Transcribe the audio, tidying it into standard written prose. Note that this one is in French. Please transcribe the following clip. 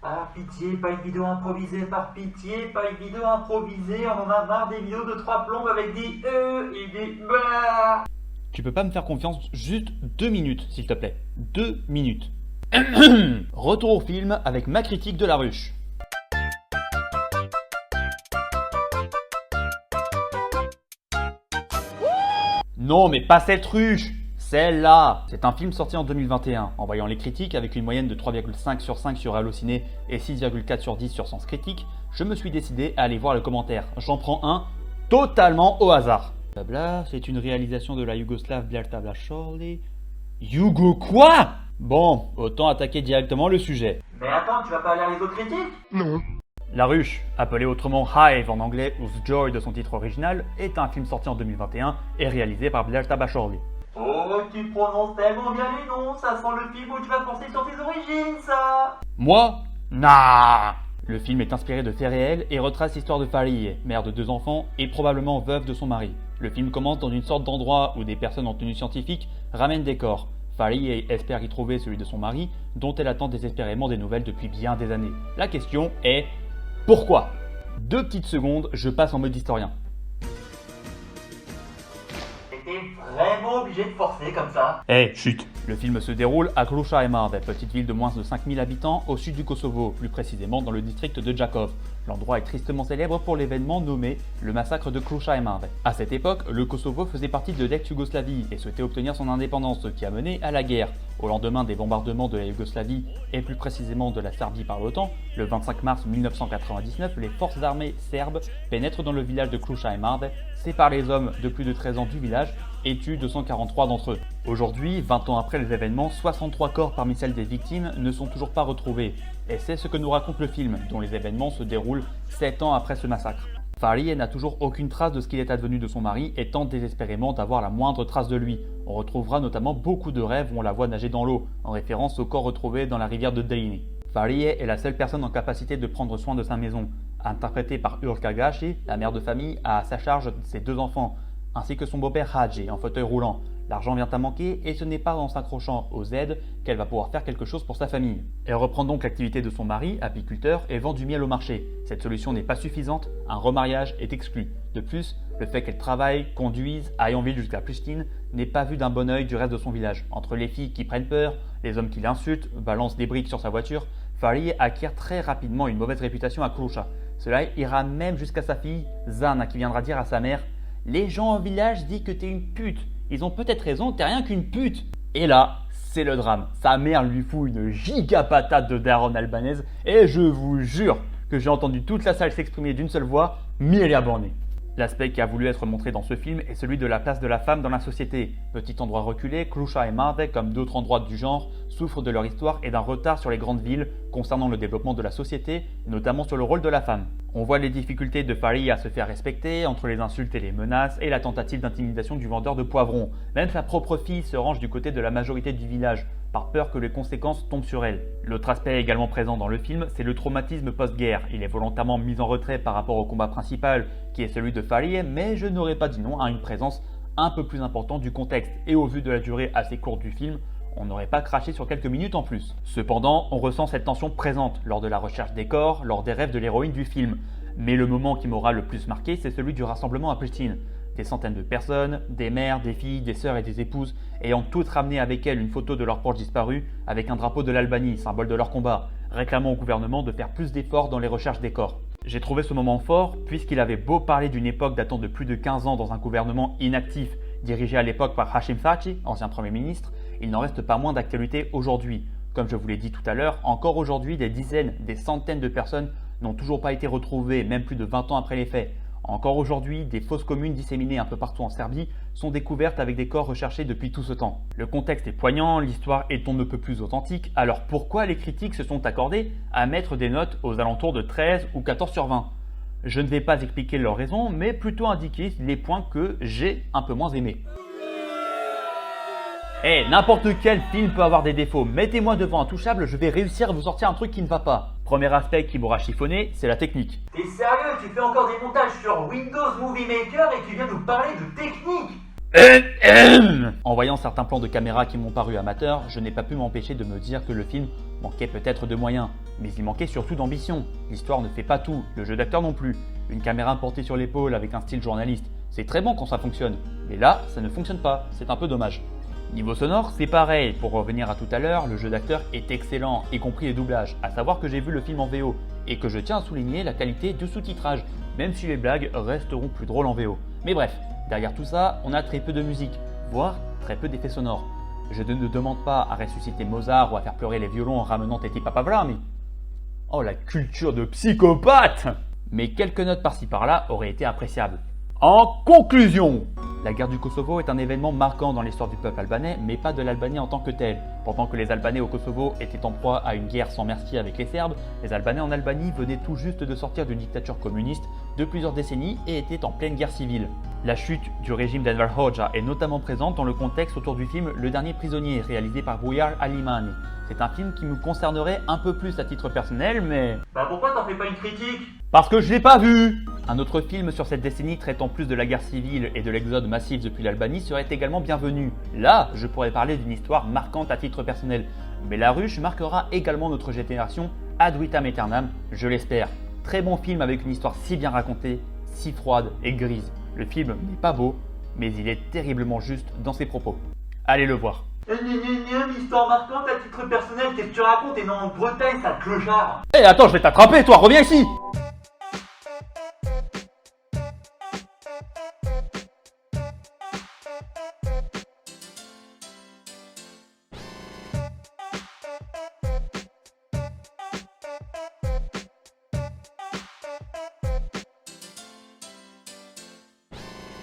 Par pitié, pas une vidéo improvisée, par pitié, pas une vidéo improvisée, on en a marre des vidéos de 3 plombes avec des et des bah. Tu peux pas me faire confiance juste 2 minutes, s'il te plaît. 2 minutes. Retour au film avec ma critique de La Ruche. Non, mais pas cette ruche, celle-là. C'est un film sorti en 2021. En voyant les critiques, avec une moyenne de 3,5 sur 5 sur Allociné et 6,4 sur 10 sur Sens Critique, je me suis décidé à aller voir le commentaire. J'en prends un totalement au hasard. Blabla, c'est une réalisation de la Yougoslave Bjelta Blachorli. Yougo quoi? Bon, autant attaquer directement le sujet. Mais attends, tu vas pas lire les autres critiques? Non. La Ruche, appelée autrement Hive en anglais ou The Joy de son titre original, est un film sorti en 2021 et réalisé par Bjelta Blachorli. Oh, tu prononces tellement bien les noms, ça sent le film où tu vas penser sur tes origines, ça. Moi? Nah. Le film est inspiré de faits réels et retrace l'histoire de Fariye, mère de 2 enfants et probablement veuve de son mari. Le film commence dans une sorte d'endroit où des personnes en tenue scientifique ramènent des corps. Fariye espère y trouver celui de son mari, dont elle attend désespérément des nouvelles depuis bien des années. La question est... pourquoi? 2 petites secondes, je passe en mode historien. T'étais vraiment obligé de forcer comme ça. Chut. Le film se déroule à Kruša et Marve, petite ville de moins de 5000 habitants au sud du Kosovo, plus précisément dans le district de Jakov. L'endroit est tristement célèbre pour l'événement nommé le massacre de Kruša et Marve. À cette époque, le Kosovo faisait partie de l'ex-Yougoslavie et souhaitait obtenir son indépendance, ce qui a mené à la guerre. Au lendemain des bombardements de la Yougoslavie et plus précisément de la Serbie par l'OTAN, le 25 mars 1999, les forces armées serbes pénètrent dans le village de Kruša et Marve, séparent les hommes de plus de 13 ans du village et tuent 243 d'entre eux. Aujourd'hui, 20 ans après les événements, 63 corps parmi celles des victimes ne sont toujours pas retrouvés. Et c'est ce que nous raconte le film, dont les événements se déroulent 7 ans après ce massacre. Fariye n'a toujours aucune trace de ce qu'il est advenu de son mari et tente désespérément d'avoir la moindre trace de lui. On retrouvera notamment beaucoup de rêves où on la voit nager dans l'eau, en référence au corps retrouvé dans la rivière de Deini. Fariye est la seule personne en capacité de prendre soin de sa maison. Interprétée par Urka Gashi, la mère de famille a à sa charge ses 2 enfants, ainsi que son beau-père Hadji en fauteuil roulant. L'argent vient à manquer et ce n'est pas en s'accrochant aux aides qu'elle va pouvoir faire quelque chose pour sa famille. Elle reprend donc l'activité de son mari, apiculteur, et vend du miel au marché. Cette solution n'est pas suffisante, un remariage est exclu. De plus, le fait qu'elle travaille, conduise, aille en ville jusqu'à Pristina n'est pas vu d'un bon œil du reste de son village. Entre les filles qui prennent peur, les hommes qui l'insultent, balancent des briques sur sa voiture, Fariye acquiert très rapidement une mauvaise réputation à Kruša. Cela ira même jusqu'à sa fille, Zana, qui viendra dire à sa mère « Les gens au village disent que t'es une pute. Ils ont peut-être raison, t'es rien qu'une pute. » Et là, c'est le drame. Sa mère lui fout une giga patate de daronne albanaise et je vous jure que j'ai entendu toute la salle s'exprimer d'une seule voix, Miri bornée. L'aspect qui a voulu être montré dans ce film est celui de la place de la femme dans la société. Petit endroit reculé, Kruša et Marve, comme d'autres endroits du genre, souffrent de leur histoire et d'un retard sur les grandes villes concernant le développement de la société, notamment sur le rôle de la femme. On voit les difficultés de Fariye à se faire respecter, entre les insultes et les menaces, et la tentative d'intimidation du vendeur de poivrons. Même sa propre fille se range du côté de la majorité du village, par peur que les conséquences tombent sur elle. L'autre aspect également présent dans le film, c'est le traumatisme post-guerre. Il est volontairement mis en retrait par rapport au combat principal, qui est celui de Fariye, mais je n'aurais pas dit non à une présence un peu plus importante du contexte. Et au vu de la durée assez courte du film, on n'aurait pas craché sur quelques minutes en plus. Cependant, on ressent cette tension présente lors de la recherche des corps, lors des rêves de l'héroïne du film. Mais le moment qui m'aura le plus marqué, c'est celui du rassemblement à Pristina. Des centaines de personnes, des mères, des filles, des sœurs et des épouses, ayant toutes ramené avec elles une photo de leurs proches disparus avec un drapeau de l'Albanie, symbole de leur combat, réclamant au gouvernement de faire plus d'efforts dans les recherches des corps. J'ai trouvé ce moment fort puisqu'il avait beau parler d'une époque datant de plus de 15 ans dans un gouvernement inactif, dirigé à l'époque par Hashim Thaçi, ancien Premier ministre, il n'en reste pas moins d'actualité aujourd'hui. Comme je vous l'ai dit tout à l'heure, encore aujourd'hui des dizaines, des centaines de personnes n'ont toujours pas été retrouvées, même plus de 20 ans après les faits. Encore aujourd'hui, des fausses communes disséminées un peu partout en Serbie sont découvertes avec des corps recherchés depuis tout ce temps. Le contexte est poignant, l'histoire est on ne peut plus authentique, alors pourquoi les critiques se sont accordées à mettre des notes aux alentours de 13 ou 14 sur 20 ? Je ne vais pas expliquer leurs raisons, mais plutôt indiquer les points que j'ai un peu moins aimés. N'importe quel film peut avoir des défauts. Mettez-moi devant Intouchable, je vais réussir à vous sortir un truc qui ne va pas. Premier aspect qui m'aura chiffonné, c'est la technique. T'es sérieux? Tu fais encore des montages sur Windows Movie Maker et tu viens nous parler de technique? En voyant certains plans de caméra qui m'ont paru amateurs, je n'ai pas pu m'empêcher de me dire que le film manquait peut-être de moyens, mais il manquait surtout d'ambition. L'histoire ne fait pas tout, le jeu d'acteur non plus. Une caméra portée sur l'épaule avec un style journaliste, c'est très bon quand ça fonctionne, mais là, ça ne fonctionne pas, c'est un peu dommage. Niveau sonore, c'est pareil, pour revenir à tout à l'heure, le jeu d'acteur est excellent, y compris les doublages, à savoir que j'ai vu le film en VO, et que je tiens à souligner la qualité du sous-titrage, même si les blagues resteront plus drôles en VO. Mais bref, derrière tout ça, on a très peu de musique, voire très peu d'effets sonores. Je ne demande pas à ressusciter Mozart ou à faire pleurer les violons en ramenant Teti Papavla, mais... Oh la culture de psychopathe! Mais quelques notes par-ci par-là auraient été appréciables. En conclusion, la guerre du Kosovo est un événement marquant dans l'histoire du peuple albanais, mais pas de l'Albanie en tant que telle. Pendant que les Albanais au Kosovo étaient en proie à une guerre sans merci avec les Serbes, les Albanais en Albanie venaient tout juste de sortir d'une dictature communiste de plusieurs décennies et étaient en pleine guerre civile. La chute du régime d'Enver Hoxha est notamment présente dans le contexte autour du film Le Dernier Prisonnier, réalisé par Bujar Halimani. C'est un film qui me concernerait un peu plus à titre personnel, mais... Bah pourquoi t'en fais pas une critique? Parce que je l'ai pas vu! Un autre film sur cette décennie traitant plus de la guerre civile et de l'exode massif depuis l'Albanie serait également bienvenu. Là, je pourrais parler d'une histoire marquante à titre personnel. Mais La Ruche marquera également notre génération ad vitam aeternam, je l'espère. Très bon film avec une histoire si bien racontée, si froide et grise. Le film n'est pas beau, mais il est terriblement juste dans ses propos. Allez le voir. Une histoire marquante à titre personnel, qu'est-ce que tu racontes? Et non en Bretagne, sale clochard! Attends, je vais t'attraper, toi, reviens ici!